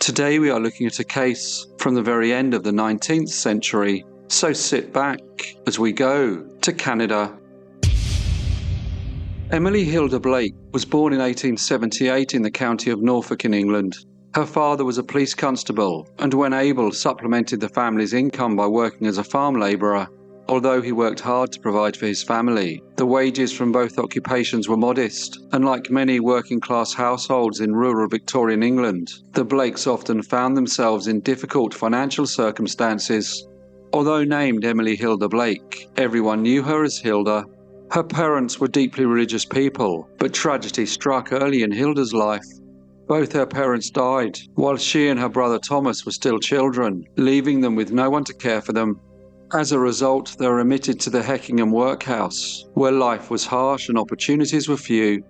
Today we are looking at a case from the very end of the 19th century, so sit back as we go to Canada. Emily Hilda Blake was born in 1878 in the county of Norfolk in England. Her father was a police constable and when able supplemented the family's income by working as a farm labourer. Although he worked hard to provide for his family, the wages from both occupations were modest, and like many working-class households in rural Victorian England, the Blakes often found themselves in difficult financial circumstances. Although named Emily Hilda Blake, everyone knew her as Hilda. Her parents were deeply religious people, but tragedy struck early in Hilda's life. Both her parents died, while she and her brother Thomas were still children, leaving them with no one to care for them. As a result, they were remitted to the Heckingham workhouse, where life was harsh and opportunities were few.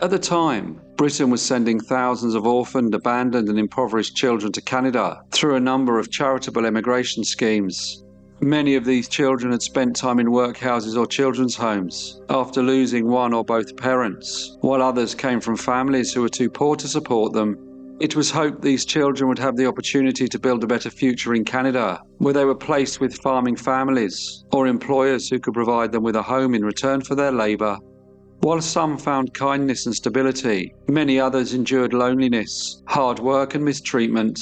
At the time, Britain was sending thousands of orphaned, abandoned and impoverished children to Canada through a number of charitable emigration schemes. Many of these children had spent time in workhouses or children's homes after losing one or both parents, while others came from families who were too poor to support them. It was hoped these children would have the opportunity to build a better future in Canada, where they were placed with farming families or employers who could provide them with a home in return for their labour. While some found kindness and stability, many others endured loneliness, hard work and mistreatment.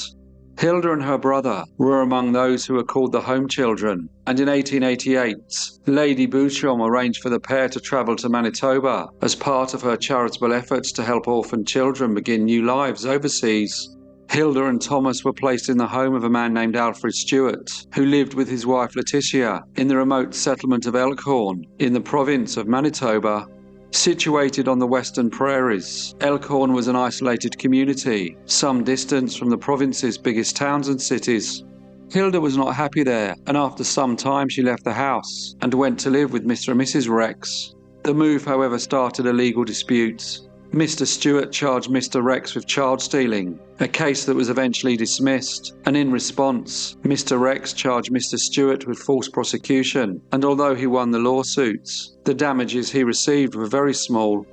Hilda and her brother were among those who were called the home children, and in 1888, Lady Beauchamp arranged for the pair to travel to Manitoba as part of her charitable efforts to help orphaned children begin new lives overseas. Hilda and Thomas were placed in the home of a man named Alfred Stewart, who lived with his wife Letitia in the remote settlement of Elkhorn in the province of Manitoba. Situated on the western prairies, Elkhorn was an isolated community, some distance from the province's biggest towns and cities. Hilda was not happy there, and after some time she left the house and went to live with Mr. and Mrs. Rex. The move, however, started a legal dispute. Mr. Stewart charged Mr. Rex with child stealing, a case that was eventually dismissed, and in response, Mr. Rex charged Mr. Stewart with false prosecution, and although he won the lawsuits, the damages he received were very small.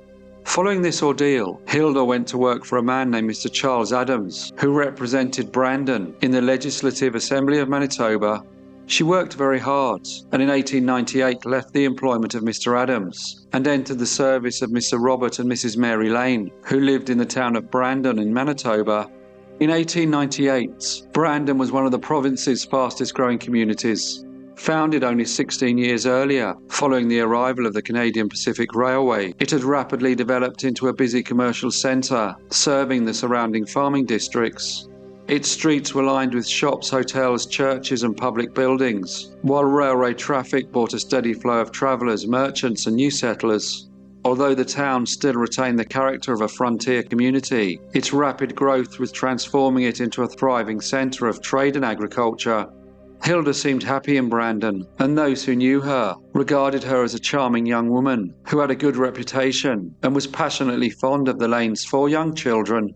Following this ordeal, Hilda went to work for a man named Mr. Charles Adams, who represented Brandon in the Legislative Assembly of Manitoba. She worked very hard, and in 1898 left the employment of Mr. Adams and entered the service of Mr. Robert and Mrs. Mary Lane, who lived in the town of Brandon in Manitoba. In 1898, Brandon was one of the province's fastest growing communities. Founded only 16 years earlier, following the arrival of the Canadian Pacific Railway, it had rapidly developed into a busy commercial centre, serving the surrounding farming districts. Its streets were lined with shops, hotels, churches and public buildings, while railway traffic brought a steady flow of travellers, merchants and new settlers. Although the town still retained the character of a frontier community, its rapid growth was transforming it into a thriving centre of trade and agriculture. Hilda seemed happy in Brandon, and those who knew her regarded her as a charming young woman who had a good reputation and was passionately fond of the Lanes' 4 young children.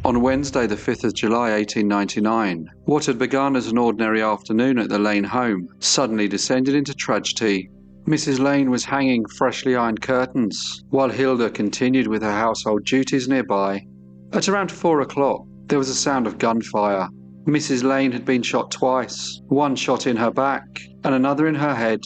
On Wednesday the 5th of July 1899, what had begun as an ordinary afternoon at the Lane home suddenly descended into tragedy. Mrs. Lane was hanging freshly ironed curtains, while Hilda continued with her household duties nearby. At around 4 o'clock, there was a sound of gunfire. Mrs. Lane had been shot twice, one shot in her back and another in her head.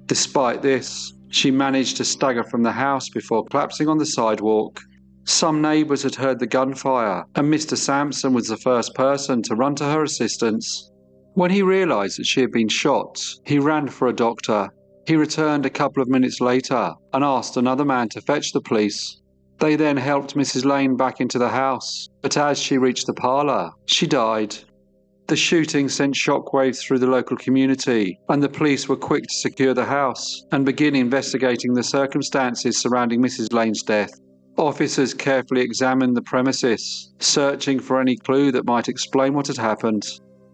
Despite this, she managed to stagger from the house before collapsing on the sidewalk. Some neighbours had heard the gunfire, and Mr. Sampson was the first person to run to her assistance. When he realised that she had been shot, he ran for a doctor. He returned a couple of minutes later and asked another man to fetch the police. They then helped Mrs. Lane back into the house, but as she reached the parlour, she died. The shooting sent shockwaves through the local community, and the police were quick to secure the house and begin investigating the circumstances surrounding Mrs. Lane's death. Officers carefully examined the premises, searching for any clue that might explain what had happened.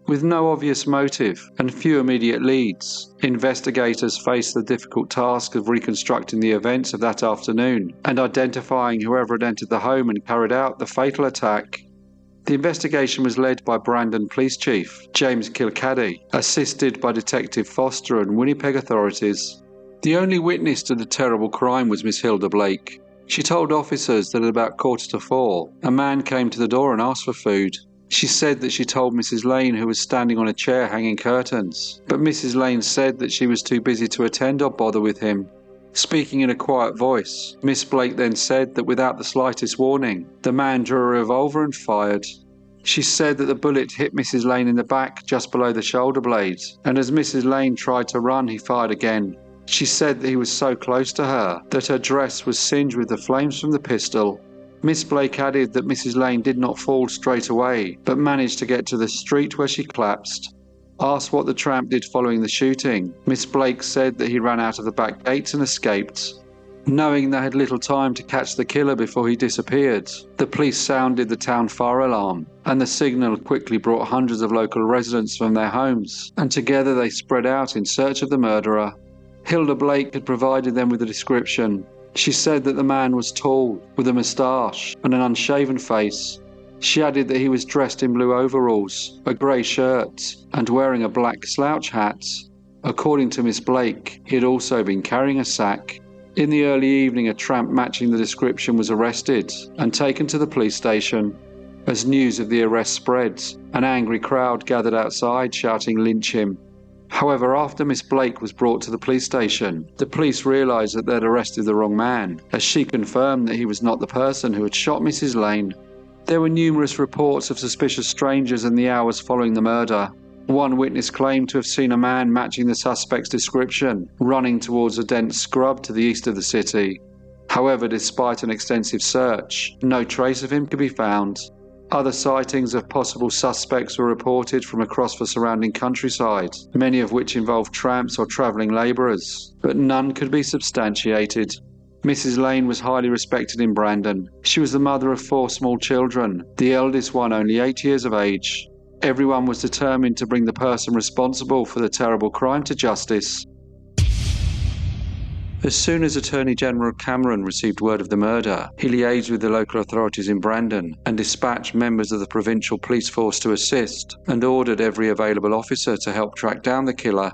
With no obvious motive and few immediate leads, investigators faced the difficult task of reconstructing the events of that afternoon and identifying whoever had entered the home and carried out the fatal attack. The investigation was led by Brandon Police Chief James Cicada, assisted by Detective Foster and Winnipeg authorities. The only witness to the terrible crime was Miss Hilda Blake. She told officers that at about 3:45, a man came to the door and asked for food. She said that she told Mrs. Lane, who was standing on a chair hanging curtains, but Mrs. Lane said that she was too busy to attend or bother with him. Speaking in a quiet voice, Miss Blake then said that without the slightest warning, the man drew a revolver and fired. She said that the bullet hit Mrs. Lane in the back just below the shoulder blades, and as Mrs. Lane tried to run, he fired again. She said that he was so close to her that her dress was singed with the flames from the pistol. Miss Blake added that Mrs. Lane did not fall straight away, but managed to get to the street where she collapsed. Asked what the tramp did following the shooting, Miss Blake said that he ran out of the back gates and escaped. Knowing they had little time to catch the killer before he disappeared, the police sounded the town fire alarm, and the signal quickly brought hundreds of local residents from their homes, and together they spread out in search of the murderer. Hilda Blake had provided them with a description. She said that the man was tall, with a moustache and an unshaven face. She added that he was dressed in blue overalls, a grey shirt, and wearing a black slouch hat. According to Miss Blake, he had also been carrying a sack. In the early evening, a tramp matching the description was arrested and taken to the police station. As news of the arrest spread, an angry crowd gathered outside shouting, "Lynch him." However, after Miss Blake was brought to the police station, the police realised that they had arrested the wrong man, as she confirmed that he was not the person who had shot Mrs. Lane. There were numerous reports of suspicious strangers in the hours following the murder. One witness claimed to have seen a man matching the suspect's description, running towards a dense scrub to the east of the city. However, despite an extensive search, no trace of him could be found. Other sightings of possible suspects were reported from across the surrounding countryside, many of which involved tramps or travelling labourers, but none could be substantiated. Mrs. Lane was highly respected in Brandon. She was the mother of 4 small children, the eldest one only 8 years of age. Everyone was determined to bring the person responsible for the terrible crime to justice. As soon as Attorney General Cameron received word of the murder, he liaised with the local authorities in Brandon and dispatched members of the provincial police force to assist, and ordered every available officer to help track down the killer.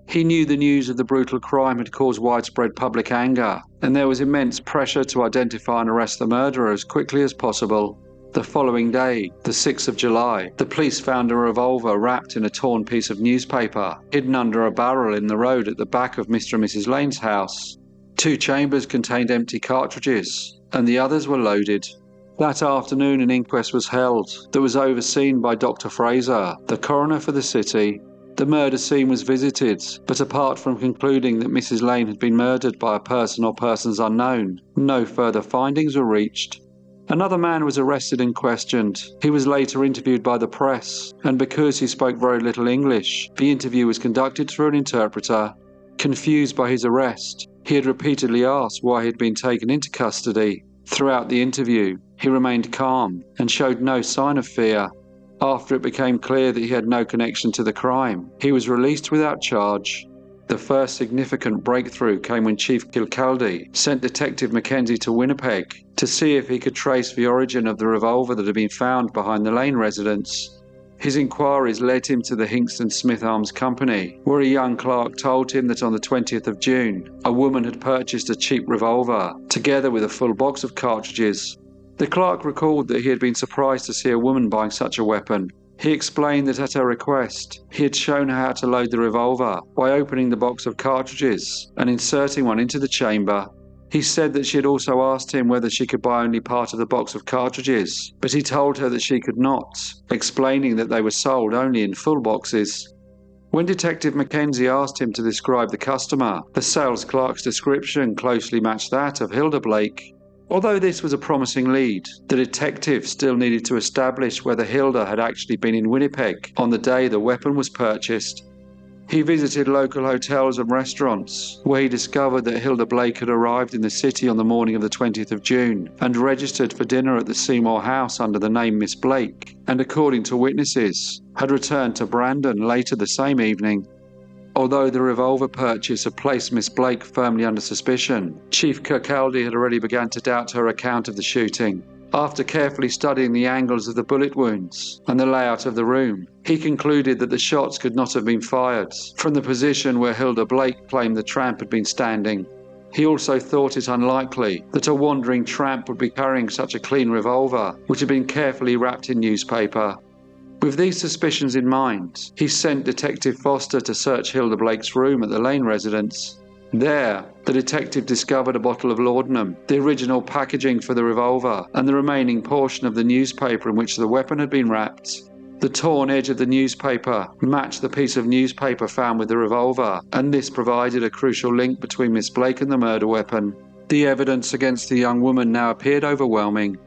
He knew the news of the brutal crime had caused widespread public anger, and there was immense pressure to identify and arrest the murderer as quickly as possible. The following day, the 6th of July, the police found a revolver wrapped in a torn piece of newspaper, hidden under a barrel in the road at the back of Mr. and Mrs. Lane's house. 2 chambers contained empty cartridges, and the others were loaded. That afternoon an inquest was held that was overseen by Dr. Fraser, the coroner for the city. The murder scene was visited, but apart from concluding that Mrs. Lane had been murdered by a person or persons unknown, no further findings were reached. Another man was arrested and questioned. He was later interviewed by the press, and because he spoke very little English, the interview was conducted through an interpreter. Confused by his arrest, he had repeatedly asked why he had been taken into custody. Throughout the interview, he remained calm and showed no sign of fear. After it became clear that he had no connection to the crime, he was released without charge. The first significant breakthrough came when Chief Cicada sent Detective Mackenzie to Winnipeg to see if he could trace the origin of the revolver that had been found behind the Lane residence. His inquiries led him to the Hingston Smith Arms Company, where a young clerk told him that on the 20th of June, a woman had purchased a cheap revolver, together with a full box of cartridges. The clerk recalled that he had been surprised to see a woman buying such a weapon. He explained that at her request, he had shown her how to load the revolver by opening the box of cartridges and inserting one into the chamber. He said that she had also asked him whether she could buy only part of the box of cartridges, but he told her that she could not, explaining that they were sold only in full boxes. When Detective Mackenzie asked him to describe the customer, the sales clerk's description closely matched that of Hilda Blake. Although this was a promising lead, the detective still needed to establish whether Hilda had actually been in Winnipeg on the day the weapon was purchased. He visited local hotels and restaurants, where he discovered that Hilda Blake had arrived in the city on the morning of the 20th of June and registered for dinner at the Seymour House under the name Miss Blake, and according to witnesses, had returned to Brandon later the same evening. Although the revolver purchase had placed Miss Blake firmly under suspicion, Chief Kirkcaldy had already begun to doubt her account of the shooting. After carefully studying the angles of the bullet wounds and the layout of the room, he concluded that the shots could not have been fired from the position where Hilda Blake claimed the tramp had been standing. He also thought it unlikely that a wandering tramp would be carrying such a clean revolver, which had been carefully wrapped in newspaper. With these suspicions in mind, he sent Detective Foster to search Hilda Blake's room at the Lane residence. There, the detective discovered a bottle of laudanum, the original packaging for the revolver, and the remaining portion of the newspaper in which the weapon had been wrapped. The torn edge of the newspaper matched the piece of newspaper found with the revolver, and this provided a crucial link between Miss Blake and the murder weapon. The evidence against the young woman now appeared overwhelming.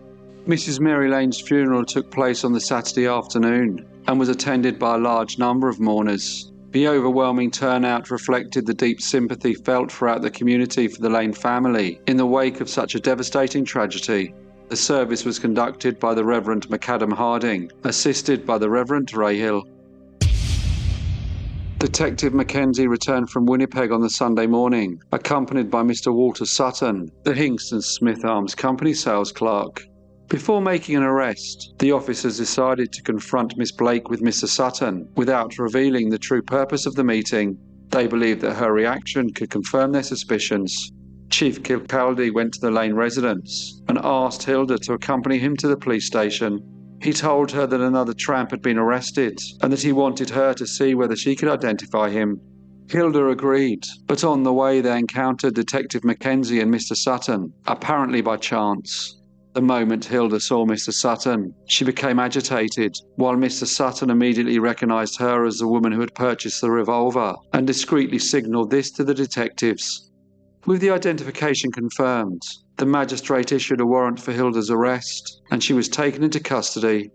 Mrs. Mary Lane's funeral took place on the Saturday afternoon and was attended by a large number of mourners. The overwhelming turnout reflected the deep sympathy felt throughout the community for the Lane family in the wake of such a devastating tragedy. The service was conducted by the Reverend McAdam Harding, assisted by the Reverend Rahill. Detective Mackenzie returned from Winnipeg on the Sunday morning, accompanied by Mr. Walter Sutton, the Hingston Smith Arms Company sales clerk. Before making an arrest, the officers decided to confront Miss Blake with Mr. Sutton without revealing the true purpose of the meeting. They believed that her reaction could confirm their suspicions. Chief Kilcaldy went to the Lane residence and asked Hilda to accompany him to the police station. He told her that another tramp had been arrested and that he wanted her to see whether she could identify him. Hilda agreed, but on the way they encountered Detective Mackenzie and Mr. Sutton, apparently by chance. The moment Hilda saw Mr. Sutton, she became agitated, while Mr. Sutton immediately recognized her as the woman who had purchased the revolver and discreetly signaled this to the detectives. With the identification confirmed, the magistrate issued a warrant for Hilda's arrest, and she was taken into custody.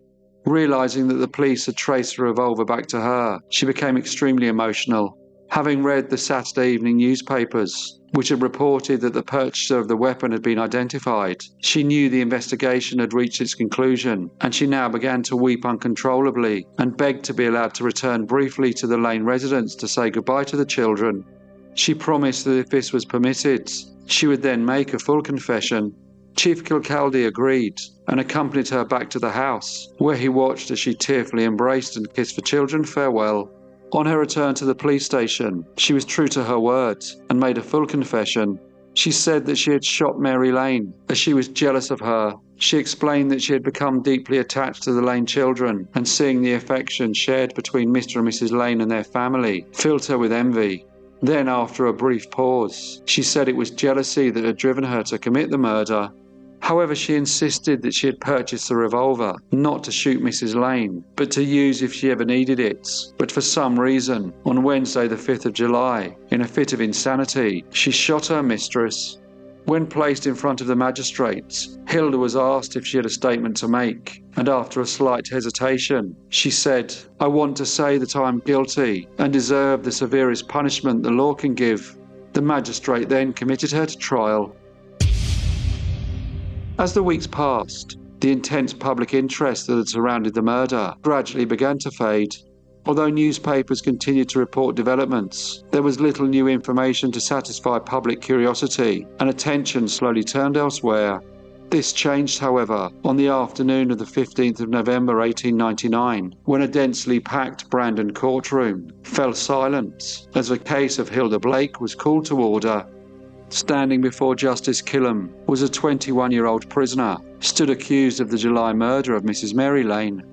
Realizing that the police had traced the revolver back to her, she became extremely emotional. Having read the Saturday evening newspapers, which had reported that the purchaser of the weapon had been identified, she knew the investigation had reached its conclusion, and she now began to weep uncontrollably and begged to be allowed to return briefly to the Lane residence to say goodbye to the children. She promised that if this was permitted, she would then make a full confession. Chief Kilcaldy agreed and accompanied her back to the house, where he watched as she tearfully embraced and kissed the children farewell. On her return to the police station, she was true to her word and made a full confession. She said that she had shot Mary Lane as she was jealous of her. She explained that she had become deeply attached to the Lane children, and seeing the affection shared between Mr. and Mrs. Lane and their family filled her with envy. Then, after a brief pause, she said it was jealousy that had driven her to commit the murder. However, she insisted that she had purchased the revolver not to shoot Mrs. Lane, but to use if she ever needed it. But for some reason, on Wednesday the 5th of July, in a fit of insanity, she shot her mistress. When placed in front of the magistrates, Hilda was asked if she had a statement to make, and after a slight hesitation, she said, "I want to say that I am guilty and deserve the severest punishment the law can give." The magistrate then committed her to trial. As the weeks passed, the intense public interest that had surrounded the murder gradually began to fade. Although newspapers continued to report developments, there was little new information to satisfy public curiosity, and attention slowly turned elsewhere. This changed, however, on the afternoon of the 15th of November 1899, when a densely packed Brandon courtroom fell silent as the case of Hilda Blake was called to order. Standing before Justice Killam was a 21-year-old prisoner, stood accused of the July murder of Mrs. Mary Lane.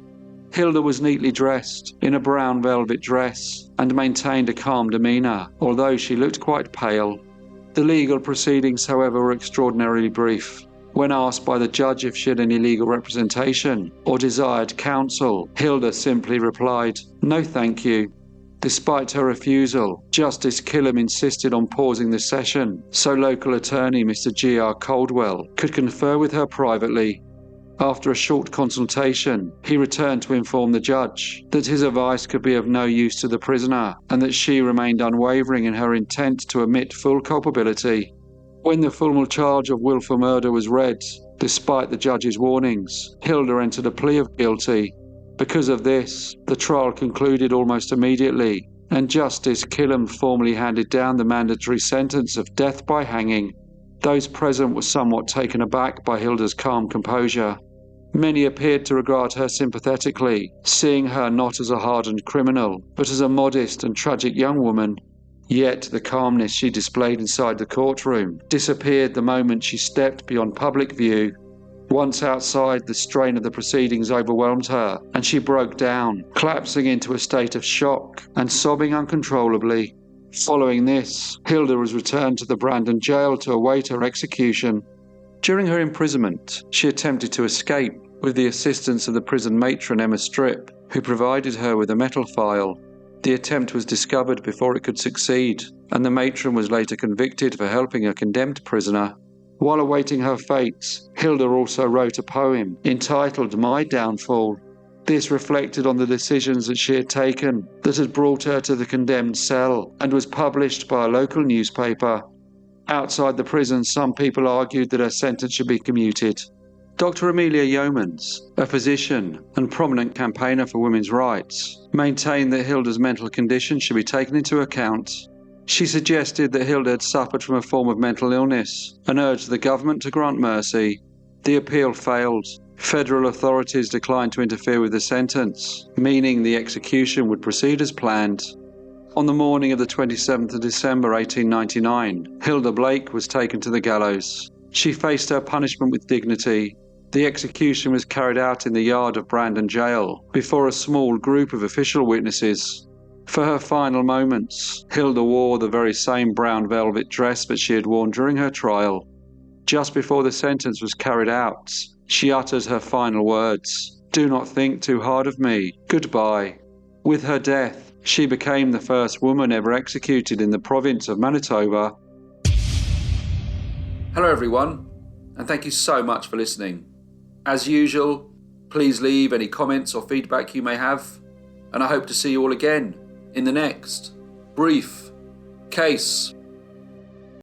Hilda was neatly dressed in a brown velvet dress and maintained a calm demeanour, although she looked quite pale. The legal proceedings, however, were extraordinarily brief. When asked by the judge if she had any legal representation or desired counsel, Hilda simply replied, "No, thank you." Despite her refusal, Justice Killam insisted on pausing the session so local attorney Mr. G.R. Caldwell could confer with her privately. After a short consultation, he returned to inform the judge that his advice could be of no use to the prisoner and that she remained unwavering in her intent to admit full culpability. When the formal charge of wilful murder was read, despite the judge's warnings, Hilda entered a plea of guilty. Because of this, the trial concluded almost immediately, and Justice Killam formally handed down the mandatory sentence of death by hanging. Those present were somewhat taken aback by Hilda's calm composure. Many appeared to regard her sympathetically, seeing her not as a hardened criminal, but as a modest and tragic young woman. Yet the calmness she displayed inside the courtroom disappeared the moment she stepped beyond public view. Once outside, the strain of the proceedings overwhelmed her, and she broke down, collapsing into a state of shock and sobbing uncontrollably. Following this, Hilda was returned to the Brandon jail to await her execution. During her imprisonment, she attempted to escape with the assistance of the prison matron Emma Strip, who provided her with a metal file. The attempt was discovered before it could succeed, and the matron was later convicted for helping a condemned prisoner. While awaiting her fate, Hilda also wrote a poem entitled My Downfall. This reflected on the decisions that she had taken that had brought her to the condemned cell and was published by a local newspaper. Outside the prison, some people argued that her sentence should be commuted. Dr. Amelia Yeomans, a physician and prominent campaigner for women's rights, maintained that Hilda's mental condition should be taken into account. She suggested that Hilda had suffered from a form of mental illness and urged the government to grant mercy. The appeal failed. Federal authorities declined to interfere with the sentence, meaning the execution would proceed as planned. On the morning of the 27th of December 1899, Hilda Blake was taken to the gallows. She faced her punishment with dignity. The execution was carried out in the yard of Brandon Jail before a small group of official witnesses. For her final moments, Hilda wore the very same brown velvet dress that she had worn during her trial. Just before the sentence was carried out, she uttered her final words, "Do not think too hard of me. Goodbye." With her death, she became the first woman ever executed in the province of Manitoba. Hello everyone, and thank you so much for listening. As usual, please leave any comments or feedback you may have, and I hope to see you all again in the next brief case.